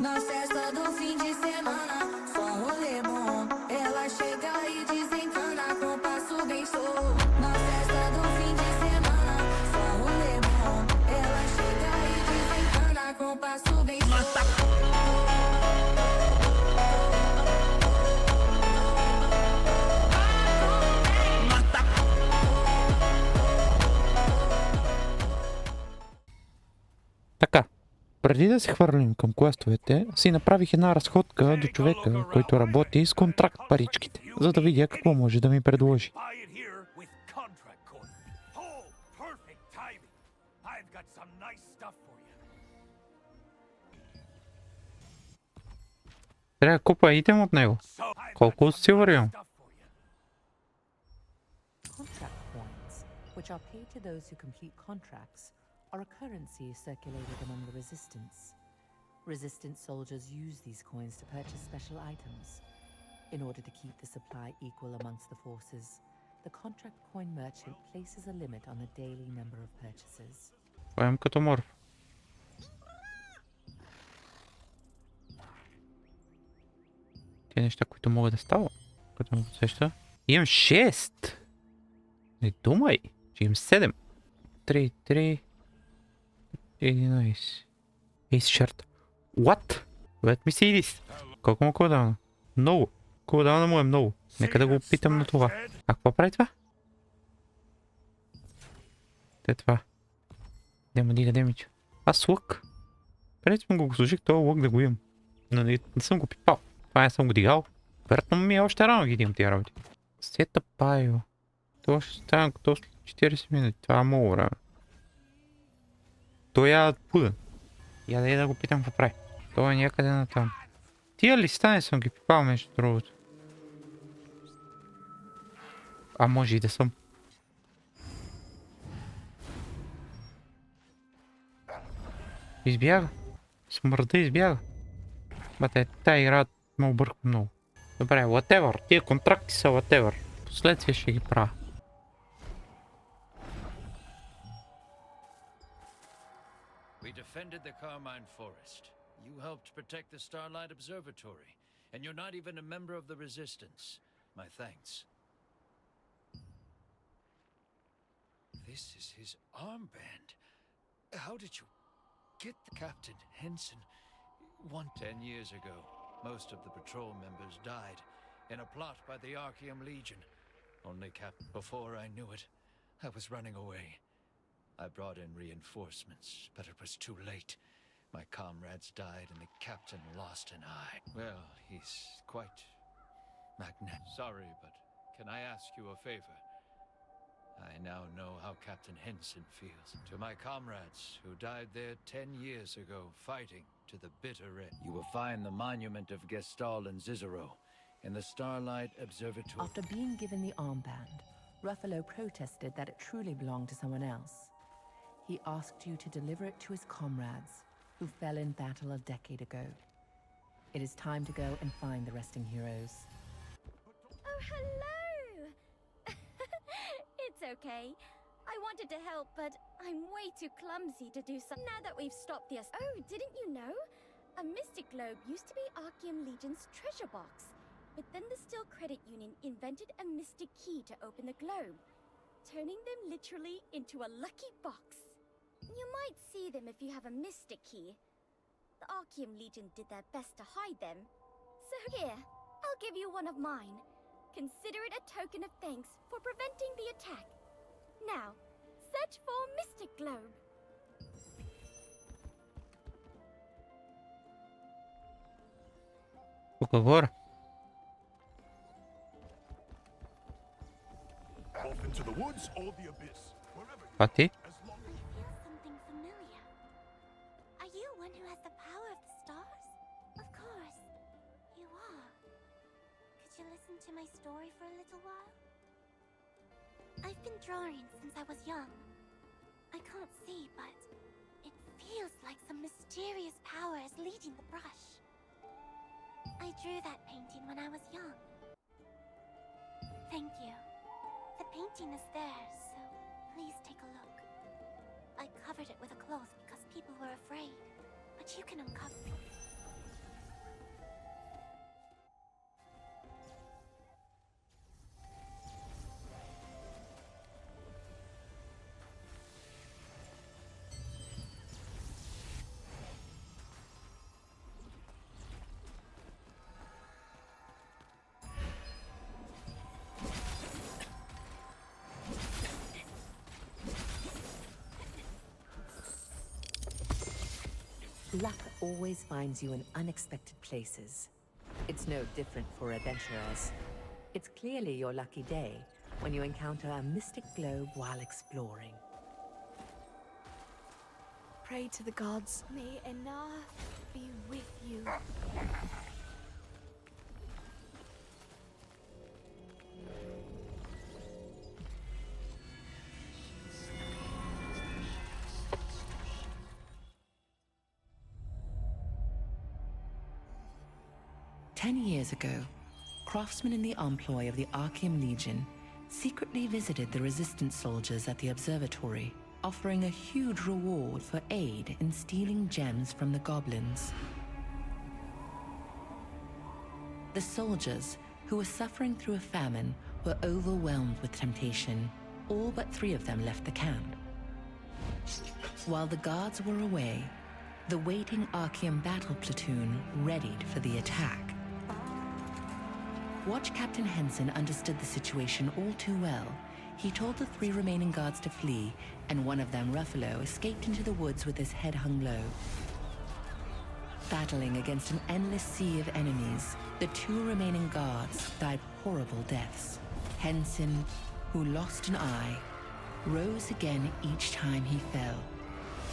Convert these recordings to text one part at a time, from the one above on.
Na festa do fim de semana, só um rolê bom. Ela chega e desencana com passo bem solto. Na festa do fim de semana, só um rolê bom. Ela chega e desencana com passo bem solto. Така, преди да се хвърлим към квестовете, си направих една разходка до човека, който работи с контракт паричките, за да видя какво може да ми предложи. Трябва да купа итем от него. Колко силвър имам? Are a currency circulated among the resistance. Resistance soldiers use these coins to purchase special items. In order to keep the supply equal amongst the forces, the contract coin merchant places a limit on the daily number of purchases. Това имам като морф. Те неща, които могат да стават, като му подсеща. Имам 6! Не думай, че имам 7. 3, 11. Ace shard. What? Let me see this. Колко му кулдауна? Много. Кулдауна му е много. Нека да го опитам на това. А какво прави това? Те това. Нема дига демидж. Аз лък. Преди съм го служих този лък да го имам. Но не съм го пипал. Това не съм го дигал. Вероятно ми е още рано ги имам тия работи. Сета пайо. Това ще става като 40 минути. Това е много време. Той я пуден. Я да го питам какво прави. Той е някъде на там. Тия листа не съм ги пипал между другото. А може и да съм. Избяга. Смърда избяга. Бате, тая игра ме обърква много. Добре, whatever. Тия контракти са whatever. Последствие ще ги правя. We defended the Carmine Forest. You helped protect the Starlight Observatory, and you're not even a member of the Resistance. My thanks. This is his armband. How did you get the Captain Henson? 10 years ago, most of the patrol members died in a plot by the Archeum Legion. Only before I knew it, I was running away. I brought in reinforcements, but it was too late. My comrades died and the captain lost an eye. Well, he's quite magnetic. Sorry, but can I ask you a favor? I now know how Captain Henson feels. To my comrades who died there 10 years ago fighting to the bitter end, you will find the monument of Gestalt and Cicero in the Starlight Observatory. After being given the armband, Ruffalo protested that it truly belonged to someone else. He asked you to deliver it to his comrades, who fell in battle a decade ago. It is time to go and find the resting heroes. Oh, hello! It's okay. I wanted to help, but I'm way too clumsy to do so. Now that we've stopped the... Oh, didn't you know? A Mystic Globe used to be Archeum Legion's treasure box. But then the Steel Credit Union invented a Mystic Key to open the globe, turning them literally into a lucky box. You might see them if you have a Mystic Key. The Archeum Legion did their best to hide them. So here, I'll give you one of mine. Consider it a token of thanks for preventing the attack. Now, search for Mystic Globe. Agora. Off into the woods or the abyss. Wherever. Pati? Something familiar. Are you one who has the power of the stars? Of course. You are. Could you listen to my story for a little while? I've been drawing since I was young. I can't see, but it feels like some mysterious power is leading the brush. I drew that painting when I was young. Thank you. The painting is there, so please take a look. I covered it with a cloth because people were afraid, but you can uncover it. luck always finds you in unexpected places. It's no different for adventurers. It's clearly your lucky day when you encounter a mystic globe while exploring. Pray to the gods. May enough be with you. Ten years ago, craftsmen in the employ of the Archeum Legion secretly visited the resistance soldiers at the observatory, offering a huge reward for aid in stealing gems from the goblins. The soldiers, who were suffering through a famine, were overwhelmed with temptation. All but 3 of them left the camp. While the guards were away, the waiting Archeum battle platoon readied for the attack. Watch Captain Henson understood the situation all too well. He told the 3 remaining guards to flee, and one of them, Ruffalo, escaped into the woods with his head hung low. Battling against an endless sea of enemies, the 2 remaining guards died horrible deaths. Henson, who lost an eye, rose again each time he fell,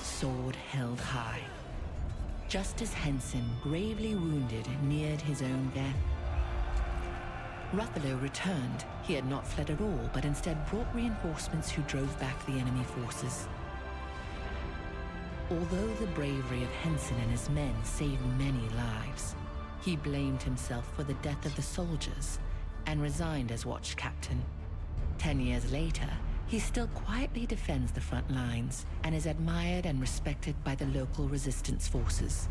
sword held high. Just as Henson, gravely wounded, neared his own death, Ruffalo returned. He had not fled at all, but instead brought reinforcements who drove back the enemy forces. Although the bravery of Henson and his men saved many lives, he blamed himself for the death of the soldiers and resigned as watch captain. 10 years later, he still quietly defends the front lines and is admired and respected by the local resistance forces.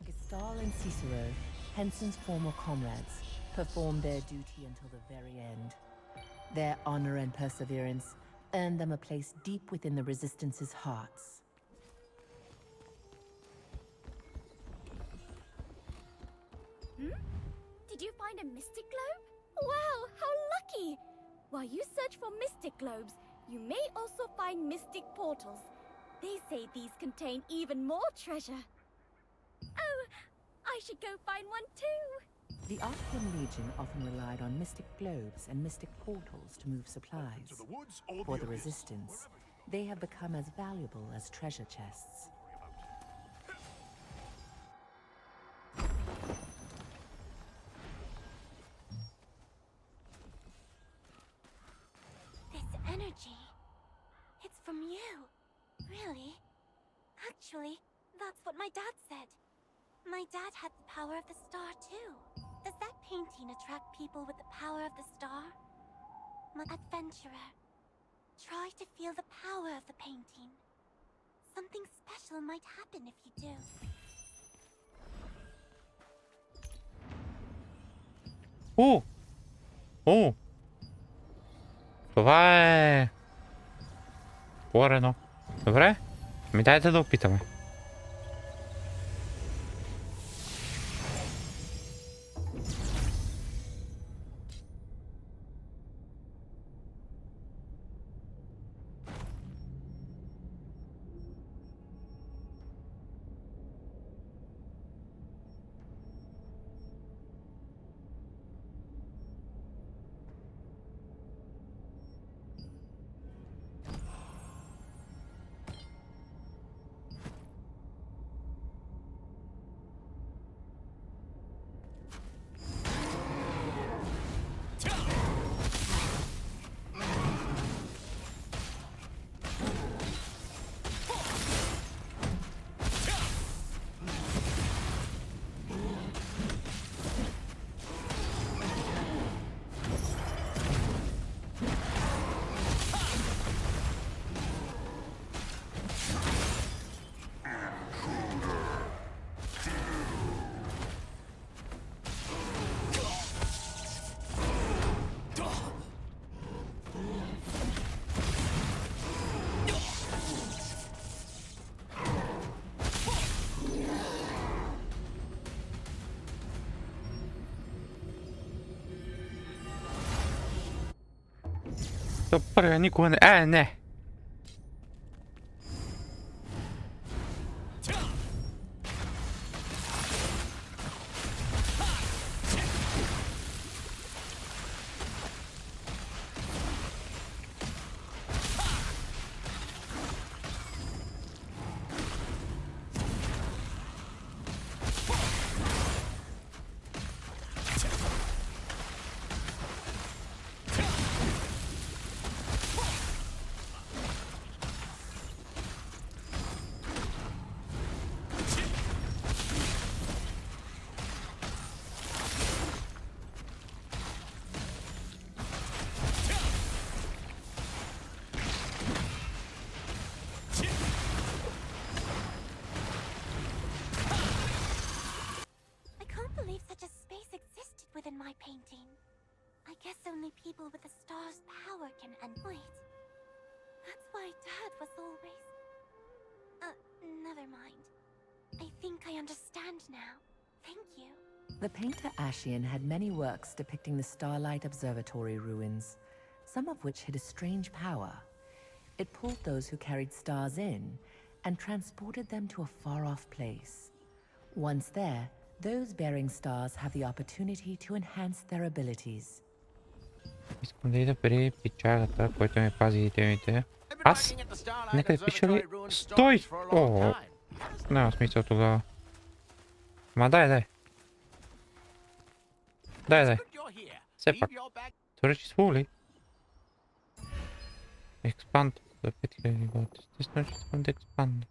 Gestal and Cicero, Henson's former comrades, performed their duty until the very end. Their honor and perseverance earned them a place deep within the Resistance's hearts. Did you find a mystic globe? Wow, how lucky! While you search for mystic globes, you may also find mystic portals. They say these contain even more treasure. Oh, I should go find one too. The Archeum Legion often relied on mystic globes and mystic portals to move supplies. To the woods or For the the abyss. Resistance, they have become as valuable as treasure chests. This energy, it's from you. Really? Actually, that's what my dad said. My dad had the power of the star too. Does that painting attract people with the power of the star? My adventurer, try to feel the power of the painting. Something special might happen if you do. О! Това е... Порено. Добре? Ми дайте да опитаме. То първия никога не... не! I can't believe such a space existed within my painting. I guess only people with the star's power can wait. That's why Dad was always... never mind. I think I understand now. Thank you. The painter Ashian had many works depicting the Starlight Observatory ruins, some of which had a strange power. It pulled those who carried stars in and transported them to a far-off place. Once there, those bearing stars have the opportunity to enhance their abilities. Искам да ида при печалата, който ми пази идеите. Аз? Нека пиша ли? Стой! О, няма смисъл тогава. Ма дай. Дай. Все пак. Твърши своли. Експанд за 5000 года. Естествено, че искам да експанда.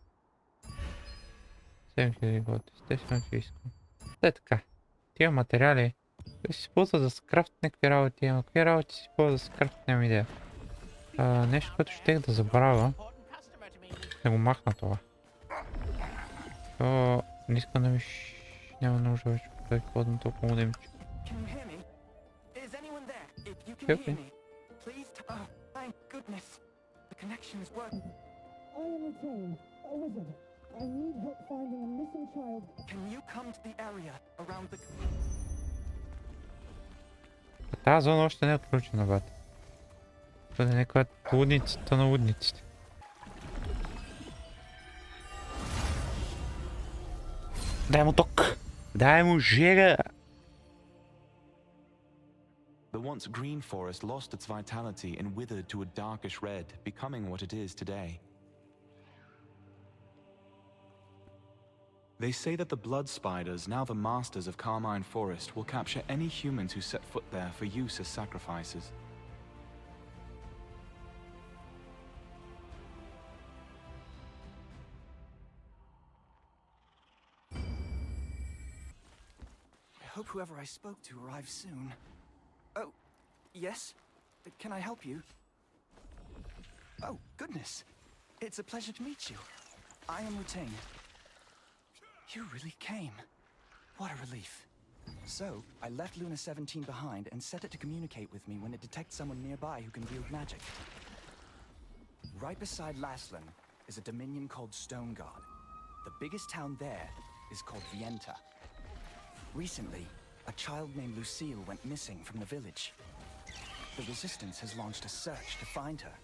7000 года. Естествено, че искам. Е така. Тия материали да си използва за скрафт някакви работи. Ама какви работи си използва за скрафт, нямам идея. Нещо, което щех да забравя. Да го махна това. Не искам да ми... Няма нужда вече. Да е ходно толкова модемче. Okay. Тази зона още не е отключена, бате. Това е някаква лудницата на лудниците. Дай му ток! Дай му жега! The once green forest lost its vitality and withered to a darkish red, becoming what it is today. They say that the blood spiders, now the masters of Carmine Forest, will capture any humans who set foot there for use as sacrifices. I hope whoever I spoke to arrives soon. Oh, yes? Can I help you? Oh, goodness. It's a pleasure to meet you. I am retained. You really came. What a relief. So, I left Luna 17 behind and set it to communicate with me when it detects someone nearby who can wield magic. Right beside Laslan is a dominion called Stoneguard. The biggest town there is called Vienta. Recently, a child named Lucille went missing from the village. The Resistance has launched a search to find her.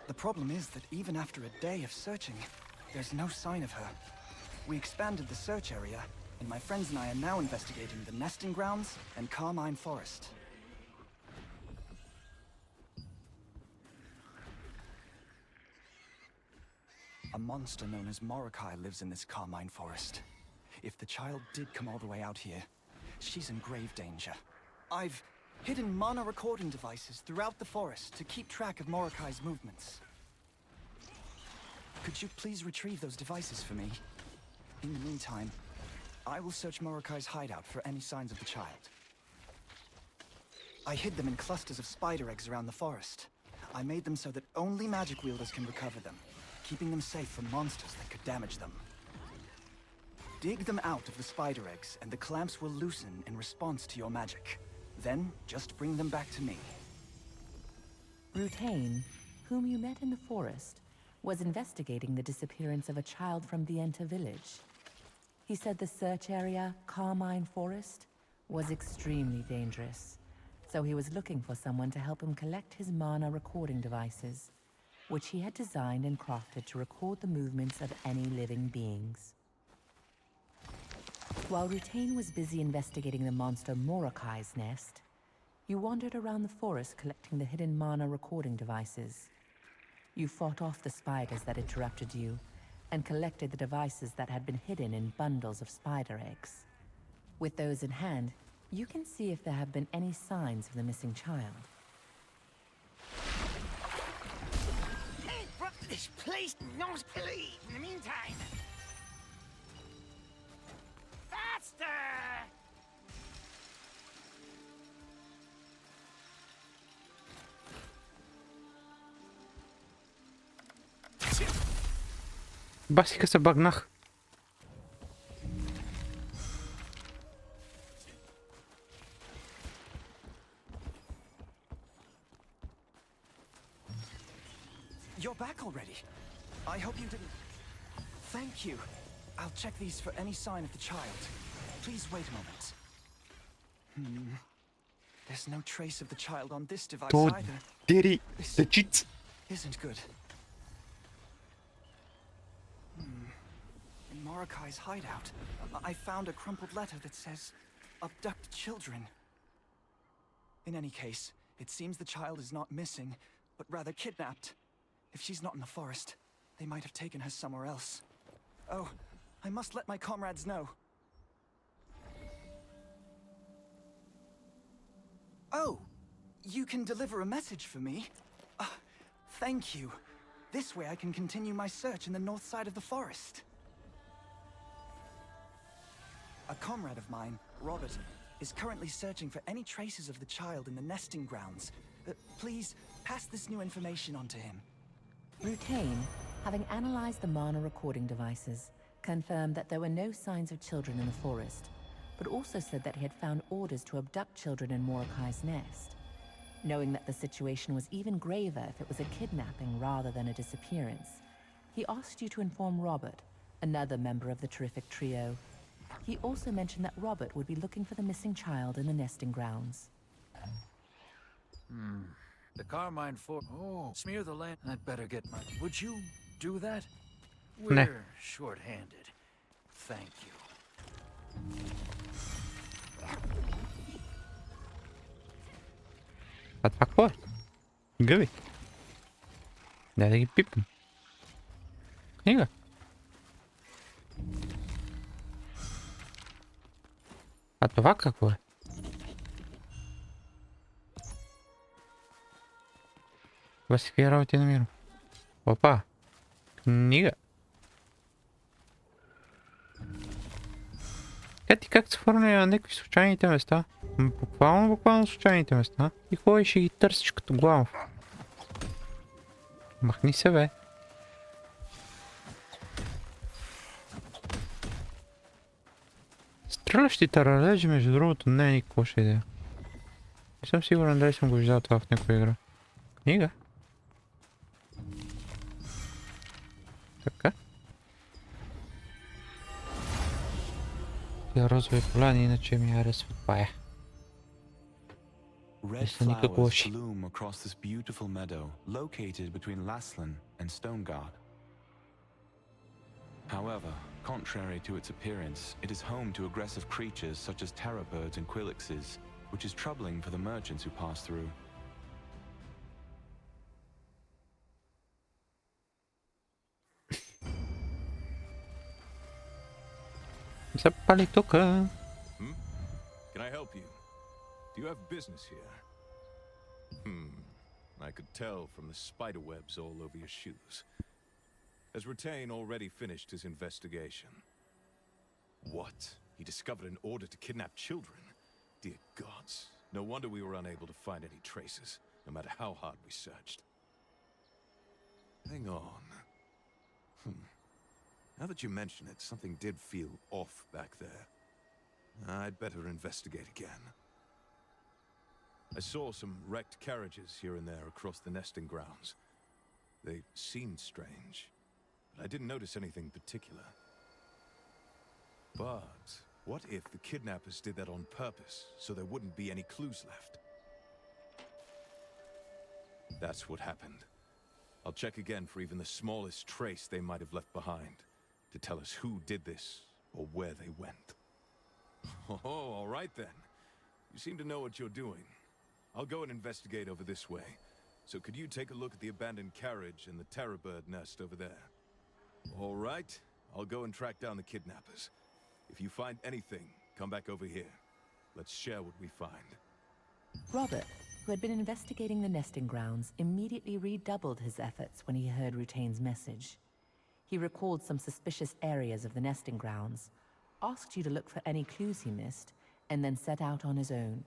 The problem is that even after a day of searching, there's no sign of her. We expanded the search area, and my friends and I are now investigating the nesting grounds and Carmine Forest. A monster known as Morokai lives in this Carmine Forest. If the child did come all the way out here, she's in grave danger. I've hidden mana recording devices throughout the forest to keep track of Morokai's movements. Could you please retrieve those devices for me? In the meantime, I will search Morokai's hideout for any signs of the child. I hid them in clusters of spider eggs around the forest. I made them so that only magic wielders can recover them, keeping them safe from monsters that could damage them. Dig them out of the spider eggs and the clamps will loosen in response to your magic. Then, just bring them back to me. Rutain, whom you met in the forest, was investigating the disappearance of a child from Vienta Village. He said the search area, Carmine Forest, was extremely dangerous, so he was looking for someone to help him collect his mana recording devices, which he had designed and crafted to record the movements of any living beings. While Rutain was busy investigating the monster Morokai's nest, you wandered around the forest collecting the hidden mana recording devices. You fought off the spiders that interrupted you, and collected the devices that had been hidden in bundles of spider eggs. With those in hand, you can see if there have been any signs of the missing child. Hey, this place nosebleed in the meantime. Faster! Басика се багнах. You're back already. I hope you didn't... Thank you. I'll check these for any sign of the child. Please wait a moment. There's no trace of the child on this device То either. дери This дечица. isn't good. In Morokai's hideout, I found a crumpled letter that says, "Abduct children." In any case, it seems the child is not missing, but rather kidnapped. If she's not in the forest, they might have taken her somewhere else. Oh, I must let my comrades know. Oh, you can deliver a message for me? Thank you. This way I can continue my search in the north side of the forest. A comrade of mine, Robert, is currently searching for any traces of the child in the nesting grounds. Please, pass this new information on to him. Rutain, having analyzed the mana recording devices, confirmed that there were no signs of children in the forest, but also said that he had found orders to abduct children in Morokai's nest. Knowing that the situation was even graver if it was a kidnapping rather than a disappearance, he asked you to inform Robert, another member of the terrific trio. He also mentioned that Robert would be looking for the missing child in the nesting grounds. The Carmine Forest. Oh, smear the land. I'd better get my... Would you do that? We're short-handed. Thank you. А това какво е? Гъби. Дай да ги пипам. Книга. А това какво е? Това си какви работи намирам. Опа. Книга. Как се хвърля на някакви случайните места? Буквално случайните места. И ходиш и ги търсиш като главов. Махни се, бе. Стрелящите ралежи, между другото, не е никакво ще идея. Не съм сигурен дали съм го виждал това в някоя игра. Книга? Така. Тия розови поляни, иначе ми харесва това е. Red flowers bloom across this beautiful meadow located between Laslan and Stoneguard. However, contrary to its appearance, it is home to aggressive creatures such as terror birds and quillixes, which is troubling for the merchants who pass through. Запали тука. Can I help you? Do you have business here? I could tell from the spider webs all over your shoes. Has Rutain already finished his investigation? What? He discovered an order to kidnap children? Dear gods, no wonder we were unable to find any traces, no matter how hard we searched. Hang on. Now that you mention it, something did feel off back there. I'd better investigate again. I saw some wrecked carriages here and there across the nesting grounds. They seemed strange, but I didn't notice anything particular. But what if the kidnappers did that on purpose, so there wouldn't be any clues left? That's what happened. I'll check again for even the smallest trace they might have left behind to tell us who did this or where they went. Oh, all right then. You seem to know what you're doing. I'll go and investigate over this way. So could you take a look at the abandoned carriage and the terror bird nest over there? All right. I'll go and track down the kidnappers. If you find anything, come back over here. Let's share what we find. Robert, who had been investigating the nesting grounds, immediately redoubled his efforts when he heard Rutain's message. He recalled some suspicious areas of the nesting grounds, asked you to look for any clues he missed, and then set out on his own.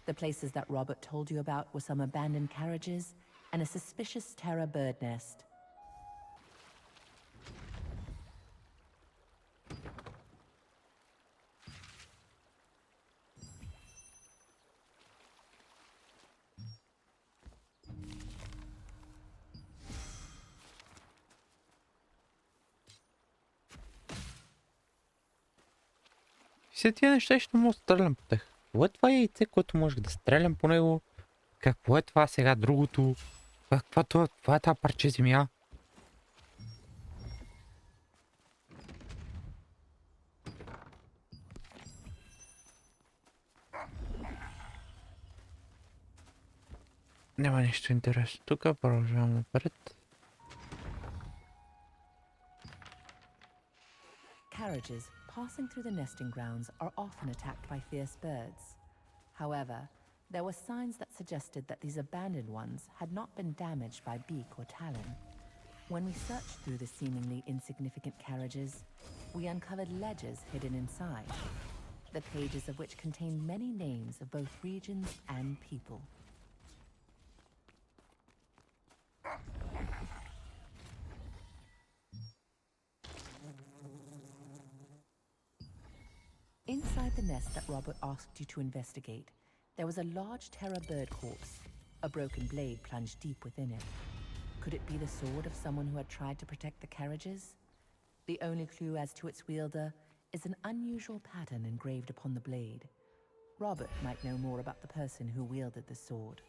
The places that Robert told you about were some abandoned carriages and a suspicious terror bird nest. Все тия неща ще мога да стрелям по тях. Какво е това яйце, което може да стрелям по него? Какво е това сега другото? Това е това парче земя? Няма нищо интересно. Тук продължавам напред. Carriages passing through the nesting grounds are often attacked by fierce birds. However, there were signs that suggested that these abandoned ones had not been damaged by beak or talon. When we searched through the seemingly insignificant carriages, we uncovered ledgers hidden inside, the pages of which contained many names of both regions and people. Inside the nest that Robert asked you to investigate, there was a large terror bird corpse, a broken blade plunged deep within it. Could it be the sword of someone who had tried to protect the carriages? The only clue as to its wielder is an unusual pattern engraved upon the blade. Robert might know more about the person who wielded the sword.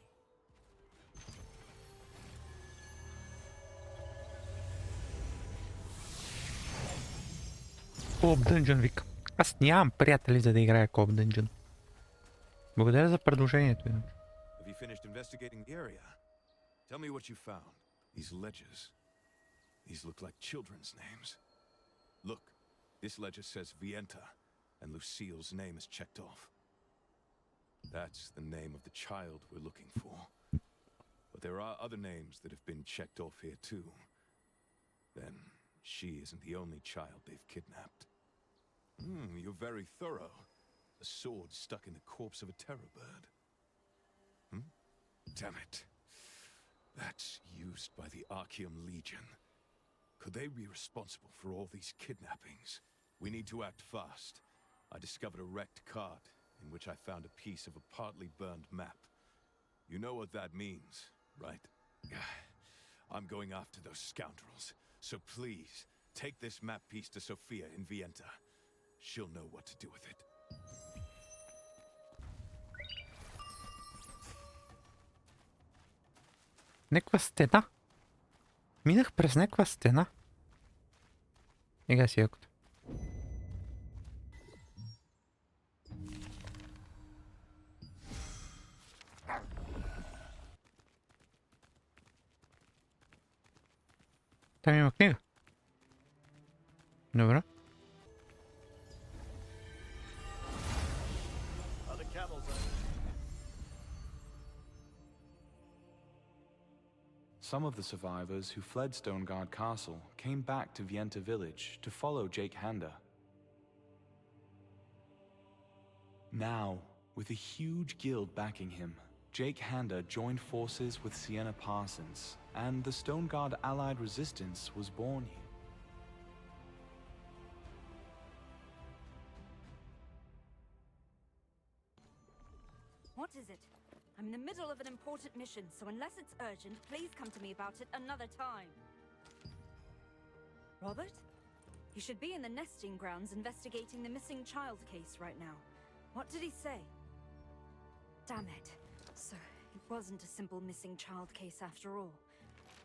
Co-op Dungeon вика. Аз нямам приятели, за да играя Co-op Dungeon. Благодаря за предложението. Have you finished investigating the area? Tell me what you found. These ledgers. These look like children's names. Look, this ledger says Vienta, and Lucille's name is checked off. That's the name of the child we're looking for. But there are other names that have been checked off here too. Then she isn't the only child they've kidnapped. You're very thorough. A sword stuck in the corpse of a terror bird. Damn it. That's used by the Archeum Legion. Could they be responsible for all these kidnappings? We need to act fast. I discovered a wrecked cart in which I found a piece of a partly burned map. You know what that means, right? I'm going after those scoundrels. So please, take this map piece to Sophia in Vienta. She'll know what to do with it. Някаква стена. Минах през някаква стена. Ега си якото. Там има книга. Добре. Some of the survivors who fled Stoneguard Castle came back to Vienta Village to follow Jake Handa. Now, with a huge guild backing him, Jake Handa joined forces with Sienna Parsons, and the Stoneguard Allied Resistance was born here. What is it? I'm in the middle of an important mission, so unless it's urgent, please come to me about it another time. Robert? You should be in the nesting grounds investigating the missing child case right now. What did he say? Damn it. So, It wasn't a simple missing child case after all.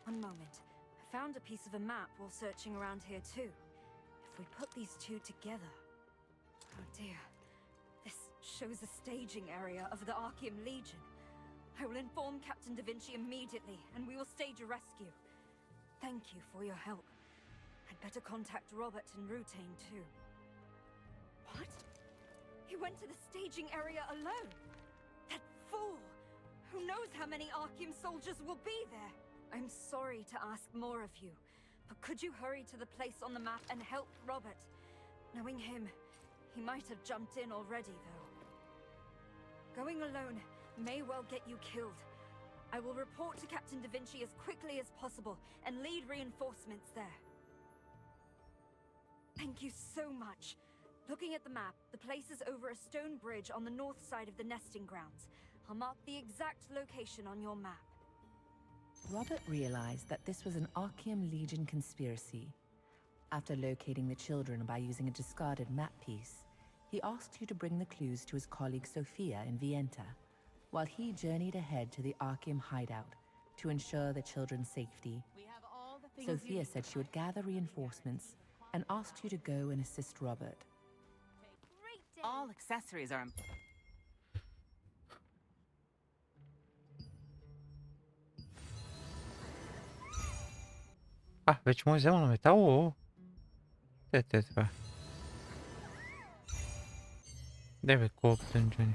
One moment. I found a piece of a map while searching around here too. If we put these two together... Oh dear. This shows a staging area of the Archeum Legion. I will inform Captain DaVinci immediately, and we will stage a rescue. Thank you for your help. I'd better contact Robert and Rutain too. What? He went to the staging area alone? That fool! Who knows how many Archeum soldiers will be there? I'm sorry to ask more of you, but could you hurry to the place on the map and help Robert? Knowing him, he might have jumped in already, though. Going alone may well get you killed. I will report to Captain DaVinci as quickly as possible and lead reinforcements there. Thank you so much. Looking at the map, the place is over a stone bridge on the north side of the nesting grounds. I'll mark the exact location on your map. Robert realized that this was an Archeum Legion conspiracy. After locating the children by using a discarded map piece, he asked you to bring the clues to his colleague Sophia in Vienta, while he journeyed ahead to the Archeum hideout to ensure the children's safety. Sophia said she would gather reinforcements and asked you to go and assist Robert. All accessories are important. Вече му е взел на метало. Те това. 9 колко тънджани.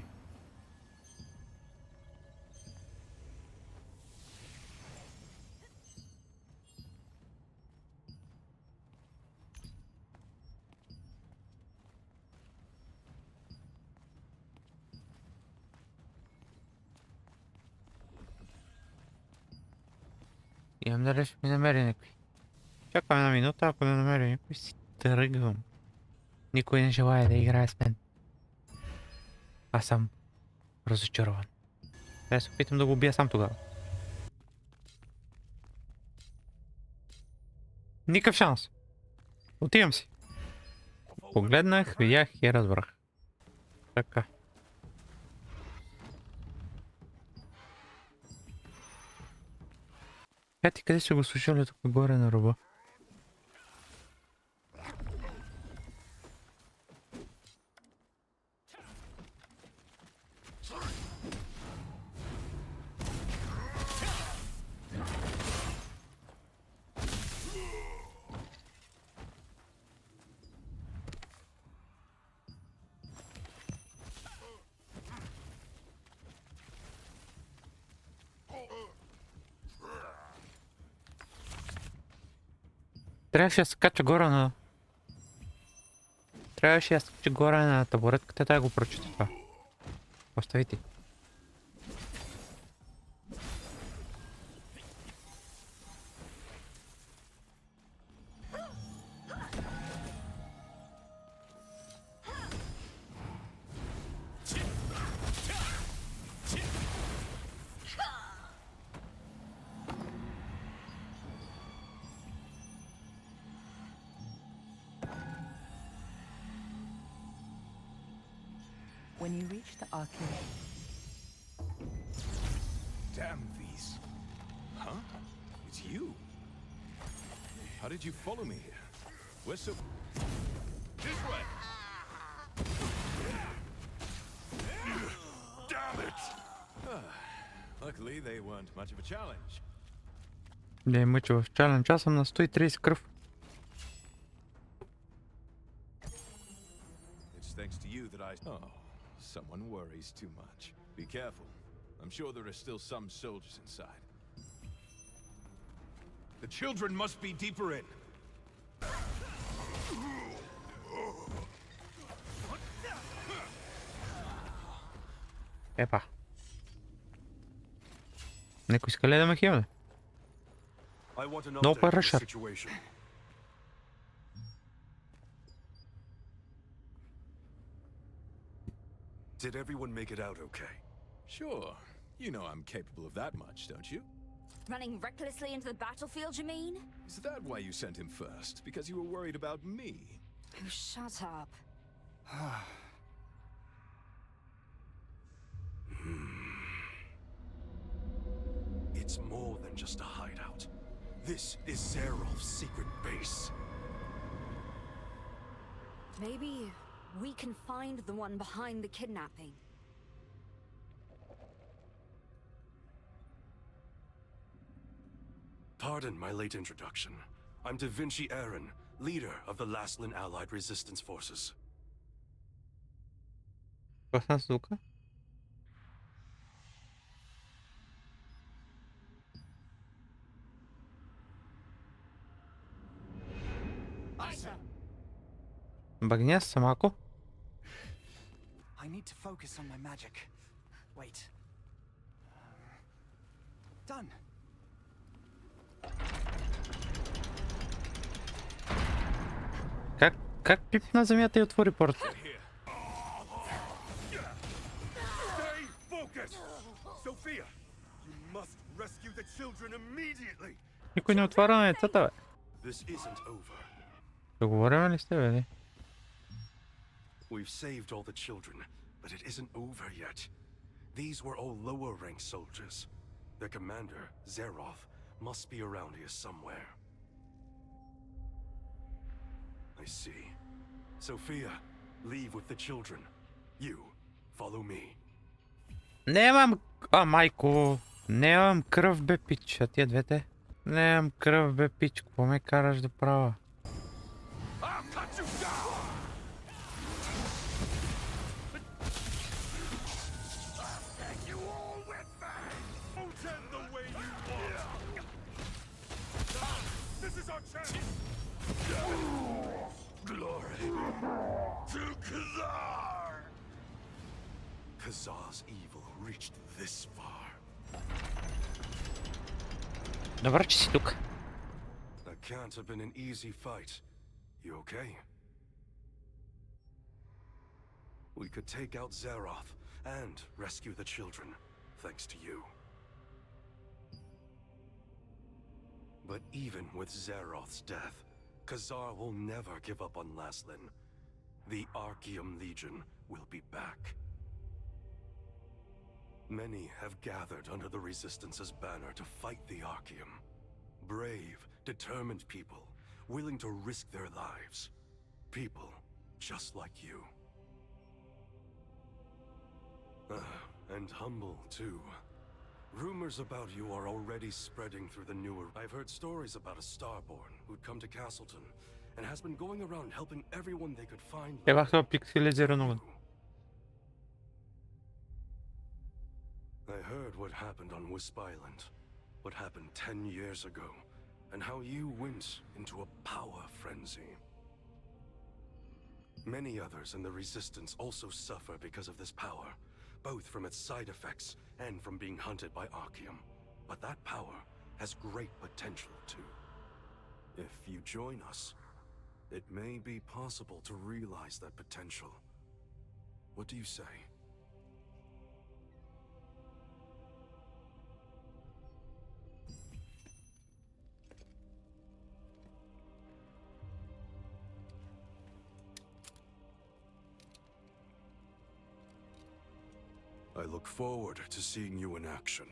Имам дали ще ми намери някой. Чакам една минута, ако не намеря някой си тръгвам. Никой не желая да играе с мен. Аз съм разочарован. Трябва да се опитам да го убия сам тогава. Никакъв шанс. Отивам си. Погледнах, видях и разбрах. Така. Ти къде си го слушали тук горе на ръба? Трябваше да се кача горе на... Трябваше да се кача горе на табуретката, да го прочита това. Оставите. When you reach the Archeum... Damn these. Huh? It's you. How did you follow me here? We're so... This way! Damn it! Luckily, they weren't much of a challenge. Не е мъчо в чалендж. Аз съм на 130 кръв. It's thanks to you that I... Oh, someone worries too much. Be careful. I'm sure there are still some soldiers inside. The children must be deeper in. Епа. Некой иска ли да ме хилне? No pressure. Did everyone make it out okay? Sure. You know I'm capable of that much, don't you? Running recklessly into the battlefield, you mean? Is that why you sent him first? Because you were worried about me? Oh, shut up. It's more than just a hideout. This is Zaroth's secret base. Maybe we can find the one behind the kidnapping. Pardon my late introduction. I'm DaVinci Aron, leader of the Laslan Allied Resistance Forces. Класна звука. Багня се малко. I need to focus on my magic. Wait. Done. Как пипна земята и отвори порта? Stay focused! Sophia, you must rescue the children immediately. Никой не отваря на децата, бе. This isn't over. Да говорим ли сте, бе? We've saved all the children, but it isn't over yet. These were all lower-ranked soldiers. Their commander, Zaroth, must be around here somewhere. I see. Sophia, leave with the children. You, follow me. Нямам... майко! Нямам кръв, бе, пич. А тия двете? Нямам кръв, бе, пич. Какво ме караш да правя? Khazar's evil reached this far. Добре, че си тук. That can't have been an easy fight. You okay? We could take out Zaroth and rescue the children, thanks to you. But even with Zaroth's death, Khazar will never give up on Laslan. The Archeum Legion will be back. Many have gathered under the Resistance's banner to fight the Archeum. Brave, determined people, willing to risk their lives. People just like you. And humble, too. Rumors about you are already spreading through the newer... I've heard stories about a Starborn who'd come to Castleton and has been going around helping everyone they could find... I heard what happened on Wisp Island, what happened 10 years ago, and how you went into a power frenzy. Many others in the Resistance also suffer because of this power, both from its side effects and from being hunted by Archeum. But that power has great potential too. If you join us, it may be possible to realize that potential. What do you say? I look forward to seeing you in action.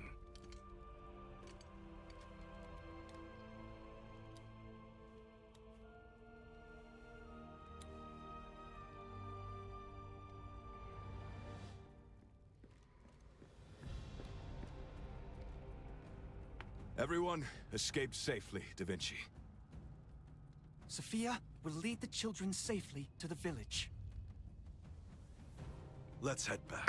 Everyone, escape safely, DaVinci. Sophia will lead the children safely to the village. Let's head back.